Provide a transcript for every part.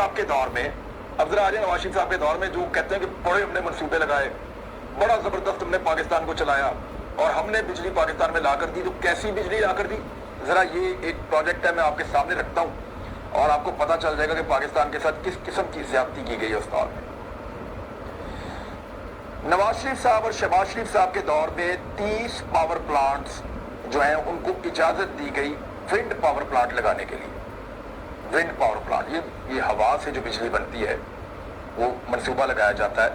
साहब के दौर में, अब जरा आ जाए नवाज शरीफ साहब के दौर में, जो कहते हैं कि बड़े हमने मंसूबे लगाए, बड़ा जबरदस्त हमने पाकिस्तान को चलाया और हमने बिजली पाकिस्तान में ला कर दी। तो कैसी बिजली ला कर दी, जरा ये एक प्रोजेक्ट है, मैं आपके सामने रखता हूं और आपको पता चल जाएगा कि पाकिस्तान के साथ किस किस्म की ज्यादती की गई है उस दौर में। नवाज शरीफ साहब और शहबाज शरीफ साहब के दौर में 30 पावर प्लांट्स जो है उनको इजाजत दी गई विंड पावर प्लांट लगाने के लिए। विंड पावर प्लांट, ये हवा से जो बिजली बनती है वो मंसूबा लगाया जाता है,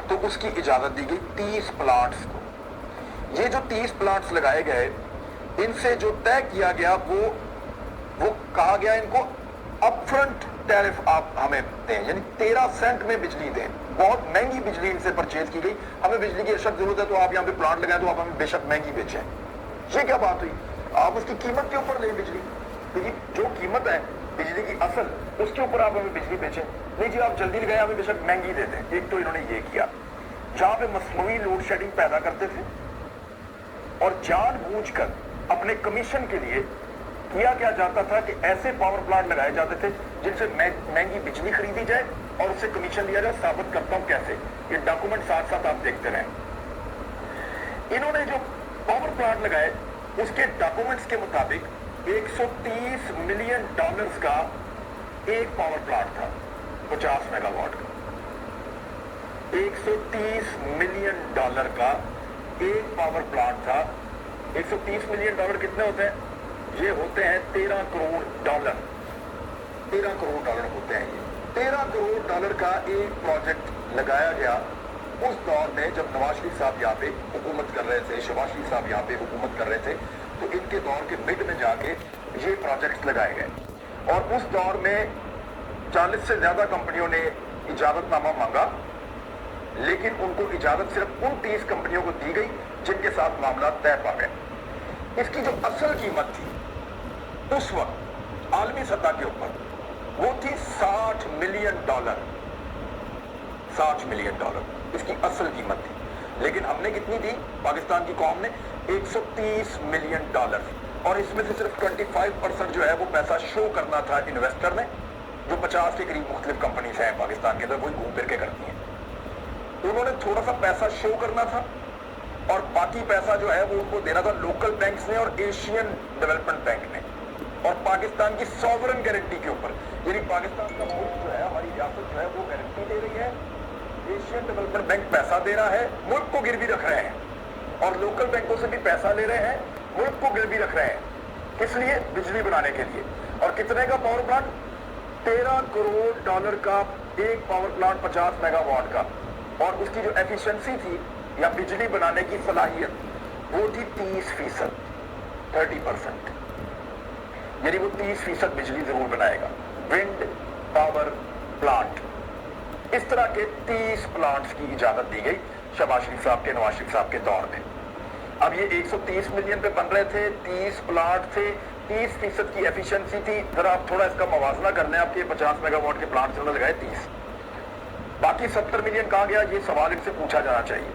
तो उसकी इजाजत दी गई 30 प्लांट्स को। ये जो 30 प्लांट्स लगाए गए, इनसे जो तय किया गया वो कहा गया इनको अपफ्रंट टैरिफ आप हमें दें, यानी 13 सेंट में बिजली दें। बहुत महंगी बिजली इनसे परचेज की गई, हमें बिजली की अशद जरूरत है तो आप यहाँ पे प्लांट लगाएं तो आप हमें बेशक महंगी बेचें। ये क्या बात हुई, आप उसकी कीमत के ऊपर लें बिजली, क्योंकि जो कीमत है बिजली की असल, उसके ऊपर आप हमें बिजली बेचें। नहीं जी, आप जल्दी लगाए, हमें बेशक महंगी दे दें। एक तो इन्होंने ये किया, जहां पे मसनूई लोड शेडिंग पैदा करते थे और जानबूझकर अपने कमीशन के लिए किया क्या जाता था कि ऐसे पावर प्लांट लगाए जाते थे जिनसे महंगी बिजली खरीदी जाए और उससे कमीशन लिया जाए। साबित करता हूं कैसे, ये डॉक्यूमेंट साथ साथ आप देखते रहें। इन्होंने जो पावर प्लांट लगाए उसके डॉक्यूमेंट्स के मुताबिक 130 मिलियन डॉलर्स का एक पावर प्लांट था, 50 मेगावाट का। 130 मिलियन डॉलर का एक पावर प्लांट था। 130 मिलियन डॉलर कितने होते हैं, ये होते हैं 13 करोड़ डॉलर। 13 करोड़ डॉलर होते हैं ये। 13 करोड़ डॉलर का एक प्रोजेक्ट लगाया गया उस दौर में जब नवाज शरीफ साहब यहाँ पे हुकूमत कर रहे थे, शहबाज शरीफ साहब यहाँ पे हुकूमत कर रहे थे, तो इनके दौर के मिड में जाके ये प्रोजेक्ट्स लगाए गए। और उस दौर में 40 से ज्यादा कंपनियों ने इजाजतनामा मांगा, लेकिन उनको इजाजत सिर्फ उन 30 कंपनियों को दी गई जिनके साथ मामला तय पा गए। इसकी जो असल कीमत थी उस वक्त आलमी सतह के ऊपर वो थी 60 मिलियन डॉलर। 60 मिलियन डॉलर इसकी असल कीमत थी, लेकिन हमने कितनी दी, पाकिस्तान की कौम ने 130 मिलियन डॉलर। और इसमें से सिर्फ 25% जो है वो पैसा शो करना था इन्वेस्टर ने, जो 50 के करीब मुख्तलिफ कंपनीज हैं पाकिस्तान के अंदर, वही घूम फिर के करती हैं। उन्होंने थोड़ा सा पैसा शो करना था और बाकी पैसा जो है वो उनको देना था लोकल बैंक्स ने और एशियन डेवलपमेंट बैंक ने, और पाकिस्तान की सॉवरन गारंटी के ऊपर, यानी पाकिस्तान का मुल्क जो है, हमारी रियासत जो है वो गारंटी दे रही है, एशियन डेवलपमेंट बैंक पैसा दे रहा है, मुल्क को गिरवी रख रहे हैं, और लोकल बैंकों से भी पैसा ले रहे हैं, मुल्क को गिरवी रख रहे हैं। किस लिए, बिजली बनाने के लिए। और कितने का पावर प्लांट, 13 करोड़ डॉलर का एक पावर प्लांट 50 मेगावाट का, और उसकी जो एफिशिएंसी थी या बिजली बनाने की सलाहियत वो थी 30%, 30%, यानी वो 30% बिजली जरूर बनाएगा। विंड पावर प्लांट, इस तरह के 30 प्लांट्स की इजाजत दी गई शहबाज शरीफ साहब के, नवाज शरीफ साहब के दौर में। अब ये 130 मिलियन पे बन रहे थे, 30 प्लांट थे, 30% की एफिशिएंसी थी। जरा आप थोड़ा इसका मवाजना कर लें, आपके 50 मेगावाट के प्लांट से लगाए 30, बाकी 70 मिलियन कहां गया, ये सवाल इनसे पूछा जाना चाहिए।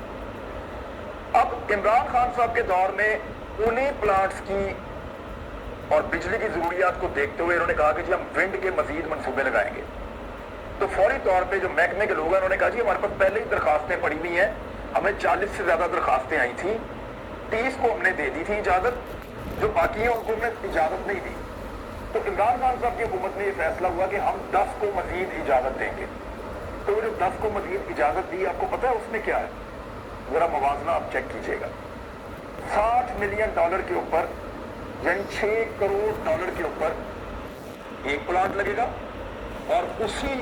अब इमरान खान साहब के दौर में उन्हीं प्लांट्स की और बिजली की जरूरियात को देखते हुए इन्होंने कहा कि जी हम विंड के मजीद मंसूबे लगाएंगे। तो फौरी तौर पे जो महकमे के लोग हैं उन्होंने कहा जी हमारे पास पहले ही दरखास्तें पड़ी हुई हैं, हमें 40 से ज्यादा दरखास्तें आई थी, 30 को हमने दे दी थी इजाजत, जो बाकी है उनको हमने इजाजत नहीं दी। तो इमरान खान साहब की हुकूमत में यह फैसला हुआ कि हम 10 को मजीद इजाजत देंगे। तो जो 10 को मजीद इजाजत दी, आपको पता है उसमें क्या है, जरा मवाजना आप चेक कीजिएगा। 60 मिलियन डॉलर के ऊपर, यानी 6 करोड़ डॉलर के ऊपर एक प्लांट लगेगा और उसी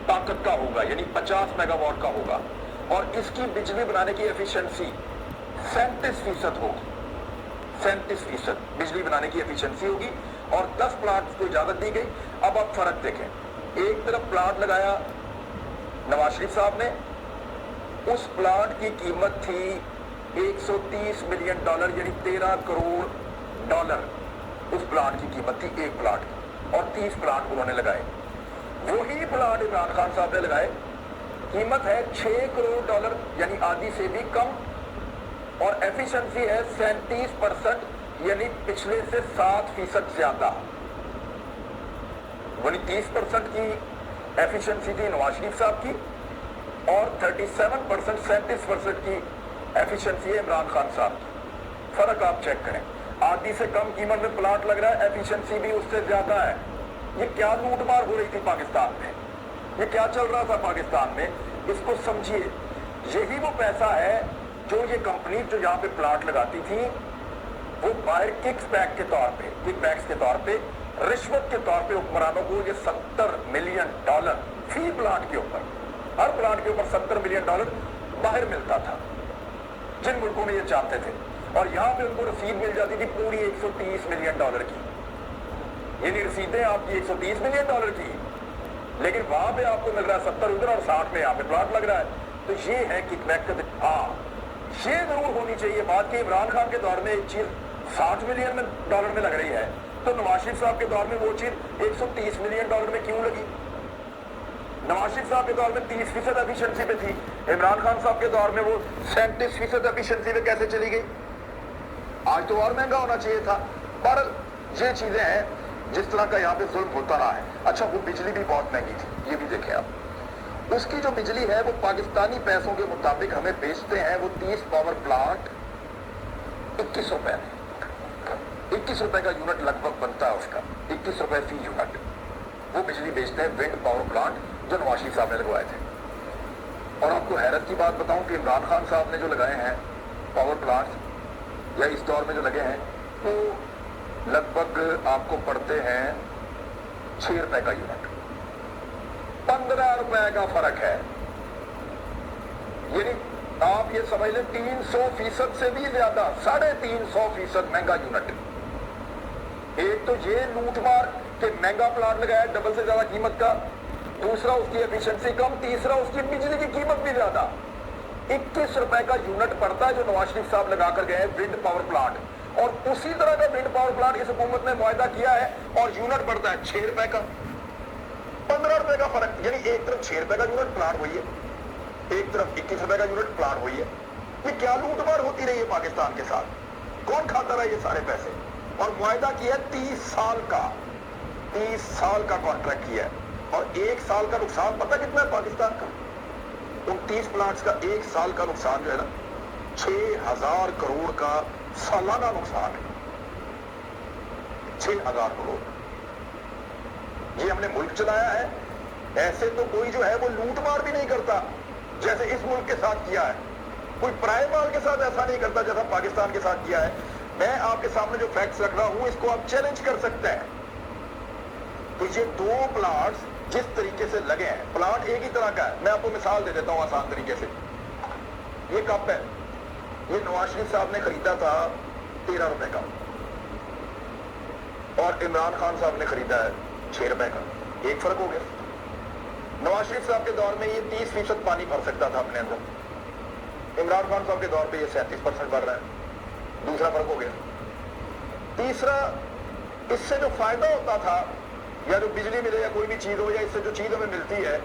ताकत का होगा, यानी 50 मेगावाट का होगा, और इसकी बिजली बनाने की एफिशिएंसी 37% होगी। 37% बिजली बनाने की एफिशिएंसी होगी, और 10 प्लांट को इजाजत दी गई। अब आप फर्क देखें, एक तरफ प्लांट लगाया नवाज शरीफ साहब ने, उस प्लांट की कीमत थी 130 मिलियन डॉलर, यानी 13 करोड़ डॉलर उस प्लांट की कीमत थी एक प्लांट की, और 30 प्लांट उन्होंने लगाए। वही प्लांट इमरान खान साहब ने लगाए, कीमत है 6 करोड़ डॉलर, यानी आधी से भी कम, और एफिशिएंसी है 37%, यानी पिछले से 7% ज्यादा। वही 30% की एफिशिएंसी थी नवाज शरीफ साहब की, और 37% 37% की एफिशिएंसी है इमरान खान साहब की। फर्क आप चेक करें, आधी से कम कीमत में प्लाट लग रहा है, एफिशिएंसी भी उससे ज्यादा है। ये क्या लूटमार हो रही थी पाकिस्तान में, ये क्या चल रहा था पाकिस्तान में, इसको समझिए। यही वो पैसा है जो ये कंपनी जो यहाँ पे प्लाट लगाती थी, वो बाहर किक्स बैक के तौर पे, किक बैक्स के तौर पे, रिश्वत के तौर पे हुक्मरानों को ये $70 मिलियन फी प्लाट के ऊपर, हर प्लाट के ऊपर $70 मिलियन बाहर मिलता था, जिन मुल्कों में ये चाहते थे। और यहाँ पे उनको रसीद मिल जाती थी पूरी $130 मिलियन की। ये नहीं रसीदें आपकी $130 मिलियन की, लेकिन वहां पे आपको मिल रहा है 70 उधर और 60 में यहाँ पे प्लाट लग रहा है। तो ये है किकबैक का। हाँ, ये जरूर होनी चाहिए बात कि इमरान खान के दौर में एक चीज $60 मिलियन में लग रही है, तो नवाज शरीफ साहब के दौर में वो चीज $130 मिलियन में क्यों लगी? नवाज शरीफ साहब के दौर में 30% एफिशिएंसी पे थी, इमरान खान साहब के दौर में वो 37% एफिशिएंसी पे कैसे चली गई? आज तो और महंगा होना चाहिए था। पर ये चीजें हैं जिस तरह का यहाँ पे जुल्म होता रहा है। अच्छा, वो बिजली भी बहुत महंगी थी, ये भी देखें आप। उसकी जो बिजली है वो पाकिस्तानी पैसों के मुताबिक हमें बेचते हैं, वो 30 पावर प्लांट 21 रुपए में, 21 रुपए का यूनिट लगभग बनता है उसका, 21 रुपए फी यूनिट वो बिजली बेचते हैं विंड पावर प्लांट जो नवाज शरीफ साहब ने लगवाए थे। और आपको हैरत की बात बताऊं कि इमरान खान साहब ने जो लगाए हैं पावर प्लांट या इस दौर में जो लगे हैं, तो लगभग आपको पड़ते हैं 6 रुपए का यूनिट, 15 रुपए का फर्क है। यानी आप ये समझ लें 300% से भी ज्यादा, 350% महंगा यूनिट। एक तो ये लूटमार कि महंगा प्लांट लगाया डबल से ज्यादा कीमत का, दूसरा उसकी एफिशिएंसी कम, तीसरा उसकी बिजली की कीमत भी ज्यादा। 21 रुपए का यूनिट पड़ता है जो नवाज शरीफ साहब लगा कर गए विंड पावर प्लांट, और उसी तरह का विंड पावर प्लांट इस हुकूमत ने मुआहदा किया है और यूनिट पड़ता है 6 रुपए का, 15 रुपए का फर्क। यानी एक तरफ 6 रुपए का यूनिट प्लांट हुई है, एक तरफ 21 रुपए का यूनिट प्लांट हुई है। ये क्या लूटमार होती रही है पाकिस्तान के साथ? कौन खाता रहा ये सारे पैसे? और मुआहदा किया 30 साल का, 30 साल का कॉन्ट्रैक्ट किया है, और एक साल का नुकसान पता कितना है पाकिस्तान का? 29 प्लांट्स का एक साल का नुकसान जो है ना, 6000 करोड़ का सालाना नुकसान है, 6000 करोड़। ये हमने मुल्क चलाया है। ऐसे तो कोई जो है वो लूटमार भी नहीं करता जैसे इस मुल्क के साथ किया है। कोई पराए माल के साथ ऐसा नहीं करता जैसा पाकिस्तान के साथ किया है। मैं आपके सामने जो फैक्ट्स रख रहा हूं इसको आप चैलेंज कर सकते हैं। तो ये 2 प्लांट्स जिस तरीके से लगे हैं, प्लांट एक ही तरह का है। मैं आपको मिसाल दे देता हूं आसान तरीके से। ये कप है, ये नवाज शरीफ साहब ने खरीदा था 13 रुपए का, और इमरान खान साहब ने खरीदा है 6 रुपए का। एक फर्क हो गया। नवाज शरीफ साहब के दौर में ये 30% पानी भर सकता था अपने अंदर, इमरान खान साहब के दौर पे ये 37% भर रहा है। दूसरा फर्क हो गया। तीसरा, इससे जो फायदा होता था, या जो बिजली मिले या कोई भी चीज हो, या इससे जो चीज हमें मिलती है,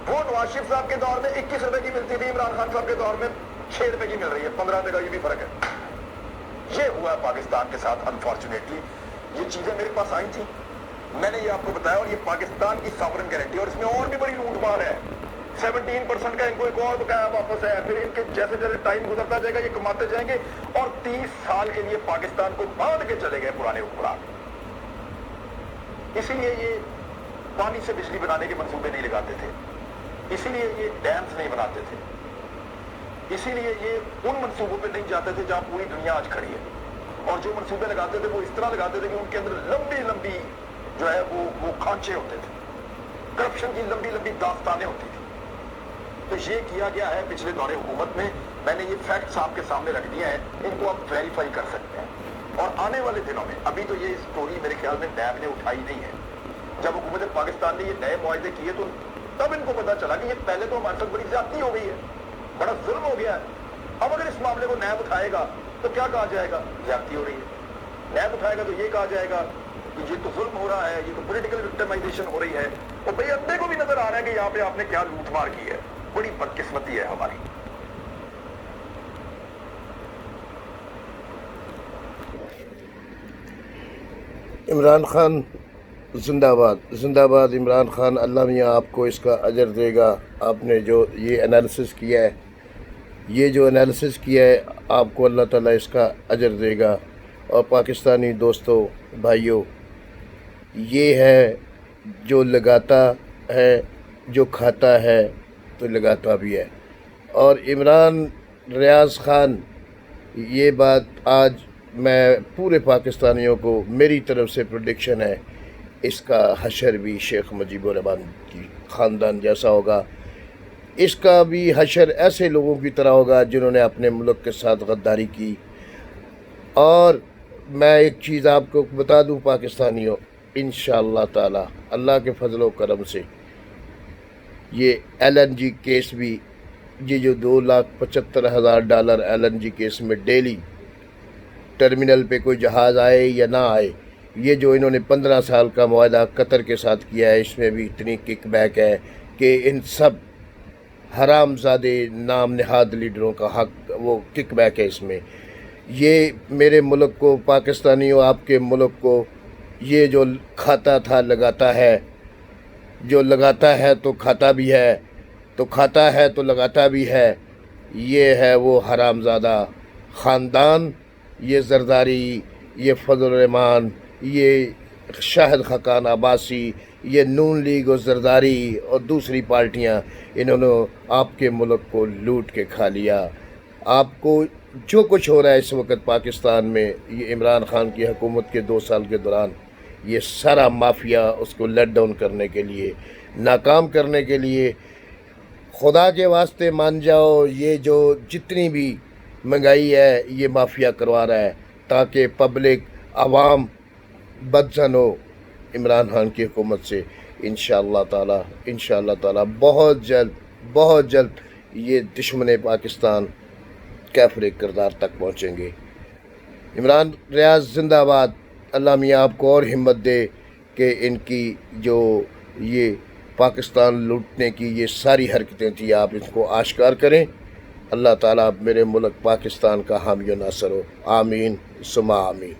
वो नवाज शरीफ साहब के दौर में 21 रुपए की मिलती थी, इमरान खान साहब के दौर में 6 रुपए की मिल रही है, 15 रुपए का। ये भी फर्क है। ये हुआ पाकिस्तान के साथ अनफॉर्चुनेटली। ये चीजें मेरे पास आई थी, मैंने ये आपको बताया, और ये पाकिस्तान की सॉवरेन गारंटी। और इसमें और भी बड़ी लूटमार है। 17% का इनको एक और बकाया वापस है। फिर इनके जैसे जैसे टाइम गुजरता जाएगा ये कमाते जाएंगे, और 30 साल के लिए पाकिस्तान को बांध के चले गए पुराने हुक्मरान। इसीलिए ये पानी से बिजली बनाने के मंसूबे नहीं लगाते थे, इसीलिए ये डैम्स नहीं बनाते थे, इसीलिए ये उन मंसूबों पे नहीं जाते थे जहां पूरी दुनिया आज खड़ी है। और जो मंसूबे लगाते थे वो इस तरह लगाते थे कि उनके अंदर लंबी लंबी जो है वो खांचे होते थे, करप्शन की लंबी लंबी दास्तानें होती थी। तो ये किया गया है पिछले दौरे हुकूमत में। मैंने ये फैक्ट्स आपके सामने रख दिए हैं, इनको आप वेरीफाई कर सकते हैं। और आने वाले दिनों में, अभी तो ये स्टोरी मेरे ख्याल में नैब ने उठाई नहीं है। जब हुकूमत पाकिस्तान ने ये नए मुआहदे किए तो तब इनको पता चला कि ये पहले तो हमारे साथ बड़ी ज्यादती हो गई है, बड़ा जुल्म हो गया है। अब अगर इस मामले को नैब उठाएगा तो क्या कहा जाएगा? ज्यादती हो रही है। नैब उठाएगा तो ये कहा जाएगा कि ये तो जुल्म हो रहा है, ये तो पॉलिटिकल विक्टिमाइजेशन हो रही है। और भाई अंधे को भी नजर आ रहा है कि यहाँ पे आपने क्या लूटमार की है। बड़ी बदकिस्मती है हमारी। इमरान खान زندہ باد عمران خان، اللہ میاں آپ کو اس کا اجر دے گا۔ آپ نے جو یہ انالیسس کیا ہے، آپ کو اللہ تعالیٰ اس کا اجر دے گا۔ اور پاکستانی دوستوں، بھائیوں، یہ ہے جو لگاتا ہے، جو کھاتا ہے تو لگاتا بھی ہے۔ اور عمران ریاض خان، یہ بات آج میں پورے پاکستانیوں کو میری طرف سے پریڈکشن ہے، اس کا حشر بھی شیخ مجیب الرحمان کی خاندان جیسا ہوگا۔ اس کا بھی حشر ایسے لوگوں کی طرح ہوگا جنہوں نے اپنے ملک کے ساتھ غداری کی۔ اور میں ایک چیز آپ کو بتا دوں پاکستانیوں، انشاءاللہ تعالی اللہ کے فضل و کرم سے یہ LNG کیس بھی، یہ جو $2,75,000 LNG کیس میں ڈیلی ٹرمینل پہ کوئی جہاز آئے یا نہ آئے، یہ جو انہوں نے 15 سال کا معاہدہ قطر کے ساتھ کیا ہے، اس میں بھی اتنی کک بیک ہے کہ ان سب حرام زادے نام نہاد لیڈروں کا حق، وہ کک بیک ہے اس میں۔ یہ میرے ملک کو، پاکستانیوں، آپ کے ملک کو، یہ جو کھاتا تھا لگاتا ہے، جو لگاتا ہے تو کھاتا بھی ہے، تو کھاتا ہے تو لگاتا بھی ہے، یہ ہے وہ حرام زادہ خاندان، یہ زرداری، یہ فضل الرحمان، یہ شاہد خاقان عباسی، یہ نون لیگ اور زرداری اور دوسری پارٹیاں، انہوں نے آپ کے ملک کو لوٹ کے کھا لیا۔ آپ کو جو کچھ ہو رہا ہے اس وقت پاکستان میں، یہ عمران خان کی حکومت کے 2 سال کے دوران، یہ سارا مافیا اس کو لیٹ ڈاؤن کرنے کے لیے، ناکام کرنے کے لیے، خدا کے واسطے مان جاؤ، یہ جو جتنی بھی مہنگائی ہے یہ مافیا کروا رہا ہے تاکہ پبلک، عوام بدزن ہو عمران خان کی حکومت سے۔ انشاءاللہ تعالی بہت جلد یہ دشمن پاکستان کیفر کردار تک پہنچیں گے۔ عمران ریاض زندہ باد، اللہ میاں آپ کو اور ہمت دے کہ ان کی جو یہ پاکستان لوٹنے کی یہ ساری حرکتیں تھیں، آپ اس کو آشکار کریں۔ اللہ تعالیٰ میرے ملک پاکستان کا حامی و ناصر ہو، آمین ثم آمین۔